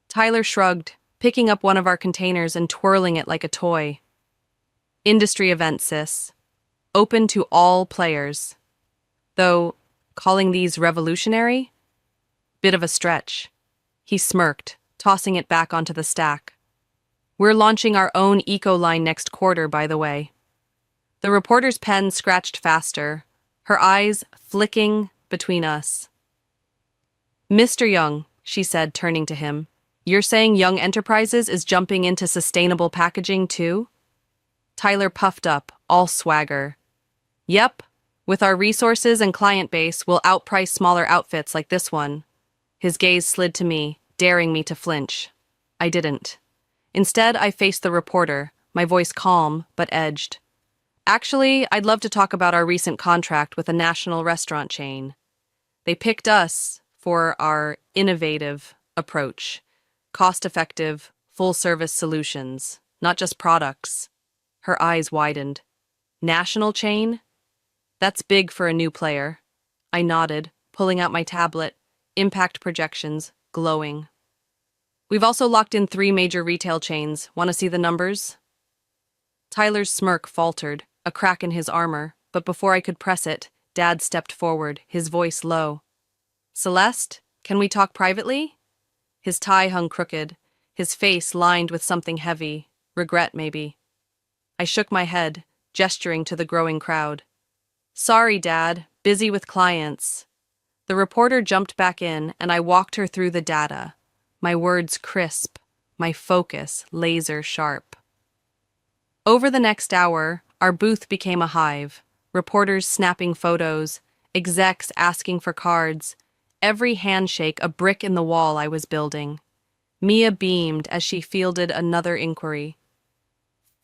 Tyler shrugged, picking up one of our containers and twirling it like a toy. Industry event, sis. Open to all players. Though, calling these revolutionary? Bit of a stretch. He smirked, tossing it back onto the stack. We're launching our own eco line next quarter, by the way. The reporter's pen scratched faster, her eyes flicking between us. Mr. Young, she said, turning to him, you're saying Young Enterprises is jumping into sustainable packaging too? Tyler puffed up, all swagger. Yep, with our resources and client base, we'll outprice smaller outfits like this one. His gaze slid to me, daring me to flinch. I didn't. Instead, I faced the reporter, my voice calm but edged. Actually, I'd love to talk about our recent contract with a national restaurant chain. They picked us for our innovative approach, cost-effective, full-service solutions, not just products. Her eyes widened. National chain? That's big for a new player. I nodded, pulling out my tablet, impact projections, glowing. We've also locked in 3 major retail chains. Want to see the numbers? Tyler's smirk faltered, a crack in his armor, but before I could press it, Dad stepped forward, his voice low. Celeste, can we talk privately? His tie hung crooked, his face lined with something heavy, regret maybe. I shook my head, gesturing to the growing crowd. Sorry, Dad, busy with clients. The reporter jumped back in, and I walked her through the data, my words crisp, my focus laser sharp. Over the next hour, our booth became a hive, reporters snapping photos, execs asking for cards, every handshake a brick in the wall I was building. Mia beamed as she fielded another inquiry.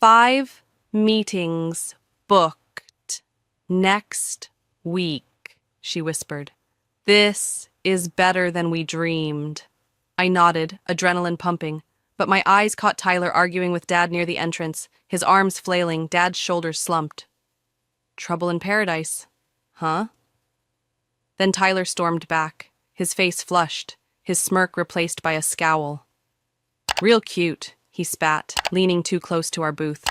5 meetings booked next week, she whispered. This is better than we dreamed. I nodded, adrenaline pumping, but my eyes caught Tyler arguing with Dad near the entrance, his arms flailing, Dad's shoulders slumped. Trouble in paradise, huh? Then Tyler stormed back, his face flushed, his smirk replaced by a scowl. Real cute, he spat, leaning too close to our booth.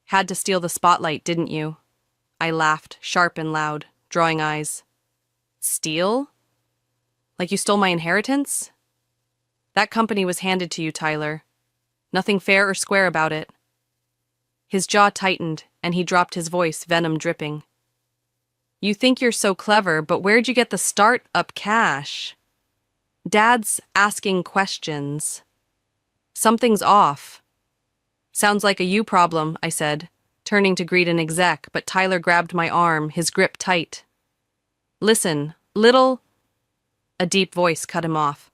Had to steal the spotlight, didn't you? I laughed, sharp and loud, drawing eyes. Steal? Like you stole my inheritance? That company was handed to you, Tyler. Nothing fair or square about it. His jaw tightened, and he dropped his voice, venom dripping. You think you're so clever, but where'd you get the start-up cash? Dad's asking questions. Something's off. Sounds like a you problem, I said, turning to greet an exec, but Tyler grabbed my arm, his grip tight. Listen, little... A deep voice cut him off.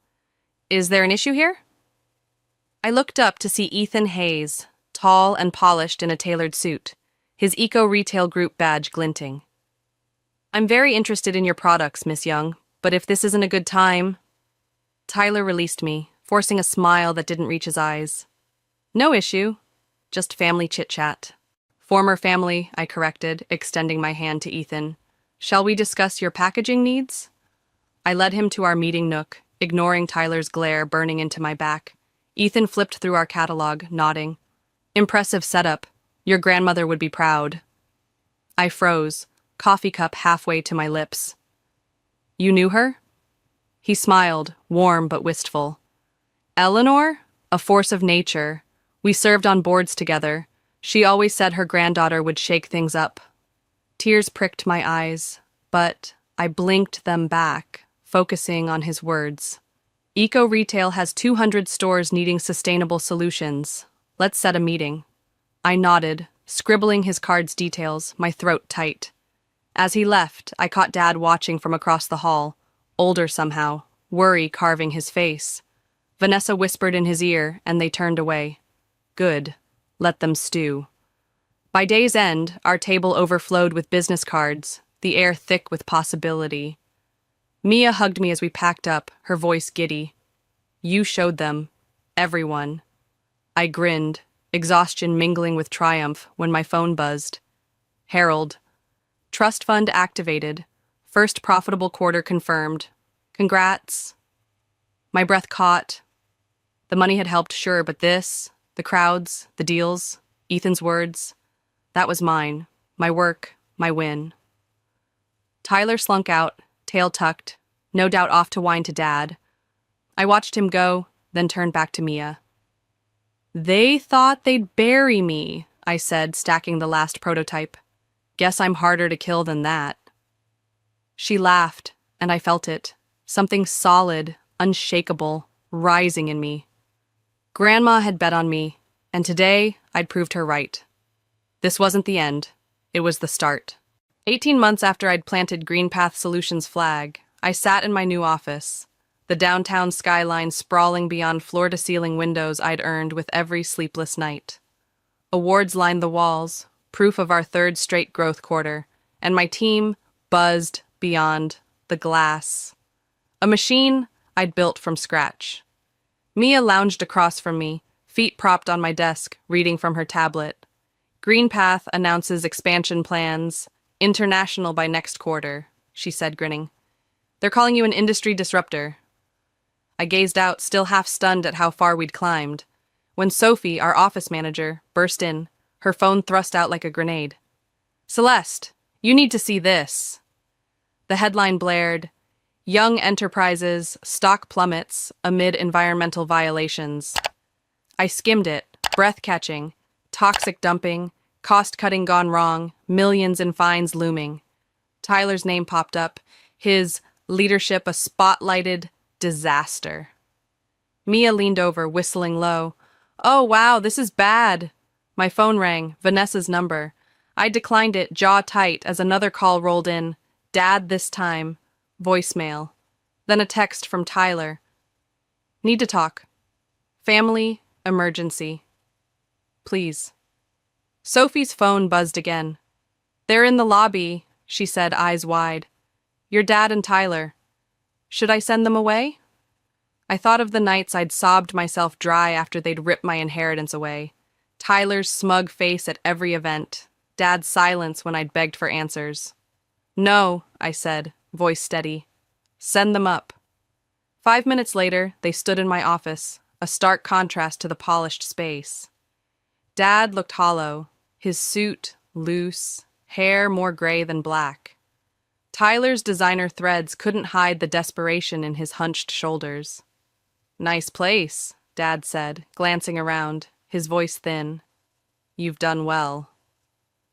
Is there an issue here? I looked up to see Ethan Hayes, tall and polished in a tailored suit, his eco-retail group badge glinting. I'm very interested in your products, Miss Young, but if this isn't a good time... Tyler released me, forcing a smile that didn't reach his eyes. No issue, just family chit-chat. Former family, I corrected, extending my hand to Ethan. Shall we discuss your packaging needs? I led him to our meeting nook, ignoring Tyler's glare burning into my back. Ethan flipped through our catalog, nodding. Impressive setup. Your grandmother would be proud. I froze, coffee cup halfway to my lips. You knew her? He smiled, warm but wistful. Eleanor? A force of nature. We served on boards together. She always said her granddaughter would shake things up. Tears pricked my eyes, but I blinked them back, focusing on his words. Eco-retail has 200 stores needing sustainable solutions. Let's set a meeting. I nodded, scribbling his card's details, my throat tight. As he left, I caught Dad watching from across the hall, older somehow, worry carving his face. Vanessa whispered in his ear, and they turned away. Good. Let them stew. By day's end, our table overflowed with business cards, the air thick with possibility. Mia hugged me as we packed up, her voice giddy. You showed them. Everyone. I grinned, exhaustion mingling with triumph when my phone buzzed. Harold. Trust fund activated. First profitable quarter confirmed. Congrats. My breath caught. The money had helped, sure, but this, the crowds, the deals, Ethan's words, that was mine. My work, my win. Tyler slunk out, tail tucked, no doubt off to whine to Dad. I watched him go, then turned back to Mia. They thought they'd bury me, I said, stacking the last prototype. Guess I'm harder to kill than that. She laughed, and I felt it. Something solid, unshakable, rising in me. Grandma had bet on me, and today I'd proved her right. This wasn't the end. It was the start. 18 months after I'd planted GreenPath Solutions' flag, I sat in my new office, the downtown skyline sprawling beyond floor-to-ceiling windows I'd earned with every sleepless night. Awards lined the walls, proof of our third straight growth quarter, and my team buzzed beyond the glass. A machine I'd built from scratch. Mia lounged across from me, feet propped on my desk, reading from her tablet. GreenPath announces expansion plans, international by next quarter, she said, grinning. They're calling you an industry disruptor. I gazed out, still half stunned at how far we'd climbed, when Sophie, our office manager, burst in, her phone thrust out like a grenade. Celeste, you need to see this. The headline blared, Young Enterprises, Stock Plummets Amid Environmental Violations. I skimmed it, breath-catching, toxic dumping, cost-cutting gone wrong, millions in fines looming. Tyler's name popped up, his leadership a spotlighted disaster. Mia leaned over, whistling low. Oh, wow, this is bad. My phone rang, Vanessa's number. I declined it, jaw tight, as another call rolled in. Dad this time. Voicemail. Then a text from Tyler. Need to talk. Family emergency. Please. Sophie's phone buzzed again. They're in the lobby, she said, eyes wide. Your dad and Tyler. Should I send them away? I thought of the nights I'd sobbed myself dry after they'd ripped my inheritance away. Tyler's smug face at every event. Dad's silence when I'd begged for answers. No, I said, voice steady. Send them up. 5 minutes later, they stood in my office, a stark contrast to the polished space. Dad looked hollow, his suit loose, hair more gray than black. Tyler's designer threads couldn't hide the desperation in his hunched shoulders. Nice place, Dad said, glancing around, his voice thin. You've done well.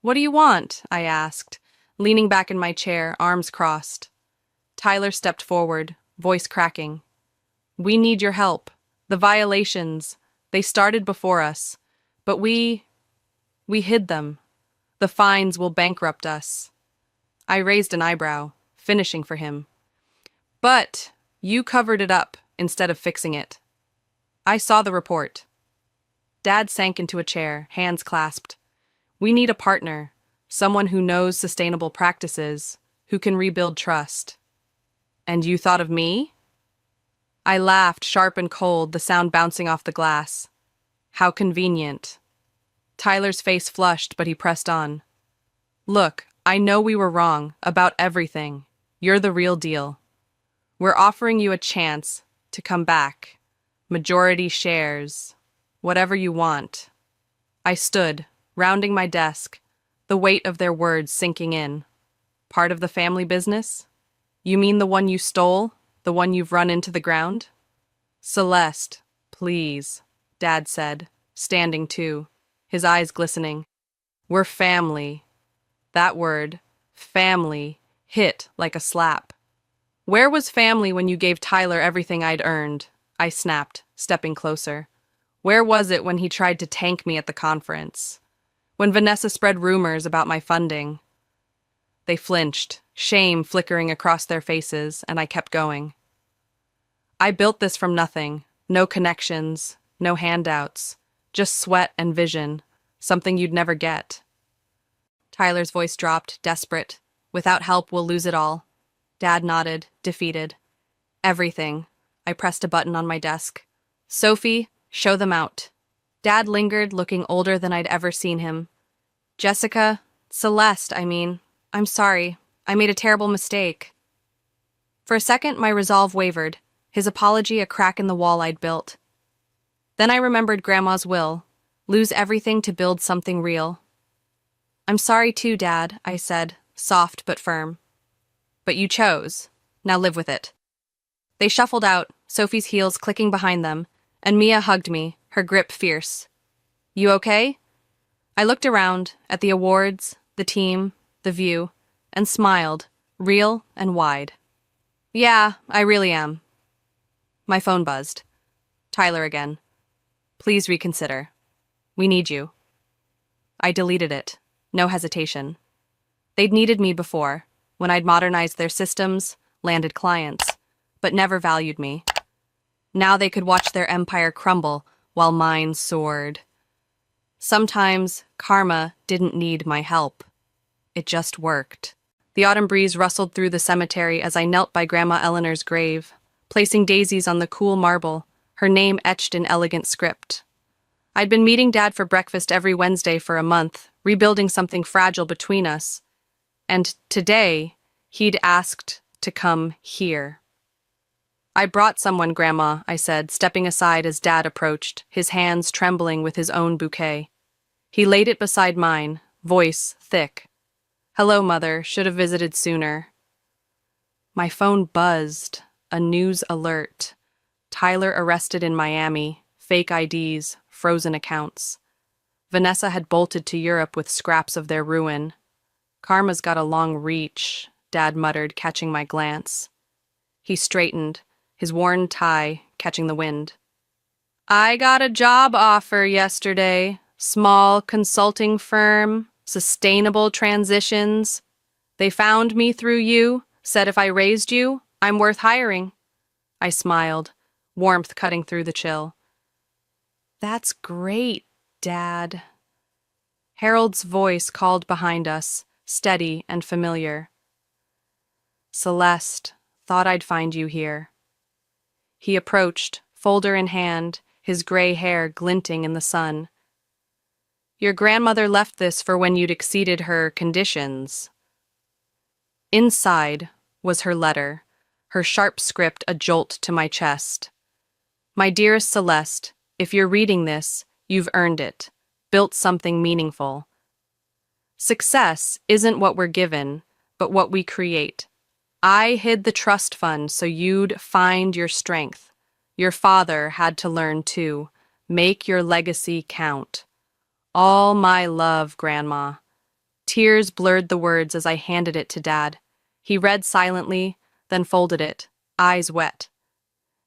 What do you want? I asked, leaning back in my chair, arms crossed. Tyler stepped forward, voice cracking. We need your help. The violations, they started before us, but we hid them. The fines will bankrupt us. I raised an eyebrow, finishing for him. But you covered it up instead of fixing it. I saw the report. Dad sank into a chair, hands clasped. We need a partner, someone who knows sustainable practices, who can rebuild trust. And you thought of me? I laughed, sharp and cold, the sound bouncing off the glass. How convenient. Tyler's face flushed, but he pressed on. Look, I know we were wrong about everything. You're the real deal. We're offering you a chance to come back. Majority shares. Whatever you want. I stood, rounding my desk, the weight of their words sinking in. Part of the family business? You mean the one you stole? The one you've run into the ground? Celeste, please, Dad said, standing too, his eyes glistening. We're family. That word, family, hit like a slap. Where was family when you gave Tyler everything I'd earned? I snapped, stepping closer. Where was it when he tried to tank me at the conference? When Vanessa spread rumors about my funding? They flinched, shame flickering across their faces, and I kept going. I built this from nothing. No connections, no handouts, just sweat and vision, something you'd never get. Tyler's voice dropped, desperate. Without help, we'll lose it all. Dad nodded, defeated. Everything. I pressed a button on my desk. Sophie, show them out. Dad lingered, looking older than I'd ever seen him. Celeste, I'm sorry. I made a terrible mistake. For a second, my resolve wavered, his apology a crack in the wall I'd built. Then I remembered Grandma's will, lose everything to build something real. "I'm sorry too, Dad," I said, soft but firm. "But you chose. Now live with it." They shuffled out, Sophie's heels clicking behind them, and Mia hugged me, her grip fierce. "You okay?" I looked around, at the awards, the team, the view, and smiled, real and wide. "Yeah, I really am." My phone buzzed. Tyler again. "Please reconsider. We need you." I deleted it. No hesitation. They'd needed me before, when I'd modernized their systems, landed clients, but never valued me. Now they could watch their empire crumble while mine soared. Sometimes karma didn't need my help. It just worked. The autumn breeze rustled through the cemetery as I knelt by Grandma Eleanor's grave, placing daisies on the cool marble, her name etched in elegant script. I'd been meeting Dad for breakfast every Wednesday for a month, rebuilding something fragile between us. And today, he'd asked to come here. "I brought someone, Grandma," I said, stepping aside as Dad approached, his hands trembling with his own bouquet. He laid it beside mine, voice thick. "Hello, Mother. Should have visited sooner." My phone buzzed, a news alert. Tyler arrested in Miami, fake IDs, frozen accounts. Vanessa had bolted to Europe with scraps of their ruin. "Karma's got a long reach," Dad muttered, catching my glance. He straightened, his worn tie catching the wind. "I got a job offer yesterday. Small consulting firm, sustainable transitions. They found me through you, said if I raised you, I'm worth hiring." I smiled, warmth cutting through the chill. "That's great, Dad." Harold's voice called behind us, steady and familiar. "Celeste, thought I'd find you here." He approached, folder in hand, his gray hair glinting in the sun. "Your grandmother left this for when you'd exceeded her conditions." Inside was her letter, her sharp script a jolt to my chest. "My dearest Celeste, if you're reading this, you've earned it, built something meaningful. Success isn't what we're given, but what we create. I hid the trust fund so you'd find your strength. Your father had to learn too. Make your legacy count. All my love, Grandma." Tears blurred the words as I handed it to Dad. He read silently, then folded it, eyes wet.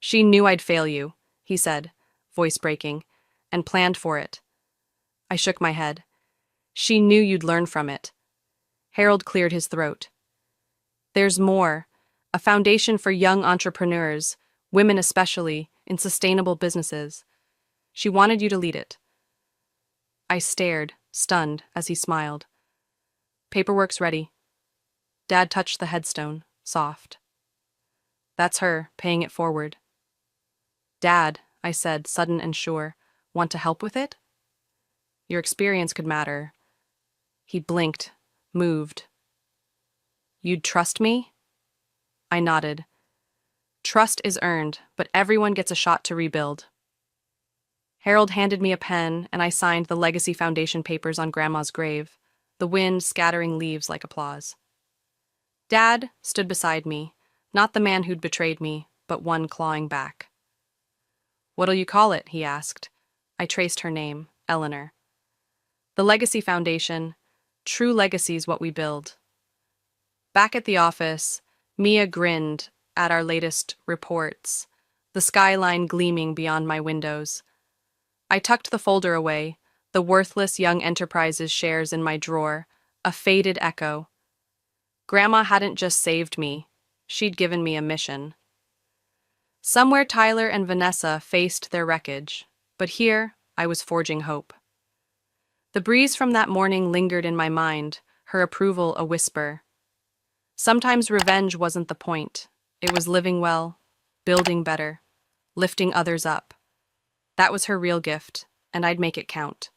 "She knew I'd fail you," he said, voice breaking, "and planned for it." I shook my head. "She knew you'd learn from it." Harold cleared his throat. "There's more, a foundation for young entrepreneurs, women especially, in sustainable businesses. She wanted you to lead it." I stared, stunned, as he smiled. "Paperwork's ready." Dad touched the headstone, soft. "That's her, paying it forward." "Dad," I said, sudden and sure, "want to help with it? Your experience could matter." He blinked, moved. "You'd trust me?" I nodded. "Trust is earned, but everyone gets a shot to rebuild." Harold handed me a pen, and I signed the Legacy Foundation papers on Grandma's grave, the wind scattering leaves like applause. Dad stood beside me, not the man who'd betrayed me, but one clawing back. "What'll you call it?" he asked. I traced her name, Eleanor. "The Legacy Foundation. True legacy's what we build." Back at the office, Mia grinned at our latest reports, the skyline gleaming beyond my windows. I tucked the folder away, the worthless Young Enterprises shares in my drawer, a faded echo. Grandma hadn't just saved me, she'd given me a mission. Somewhere Tyler and Vanessa faced their wreckage, but here I was forging hope. The breeze from that morning lingered in my mind, her approval a whisper. Sometimes revenge wasn't the point. It was living well, building better, lifting others up. That was her real gift, and I'd make it count.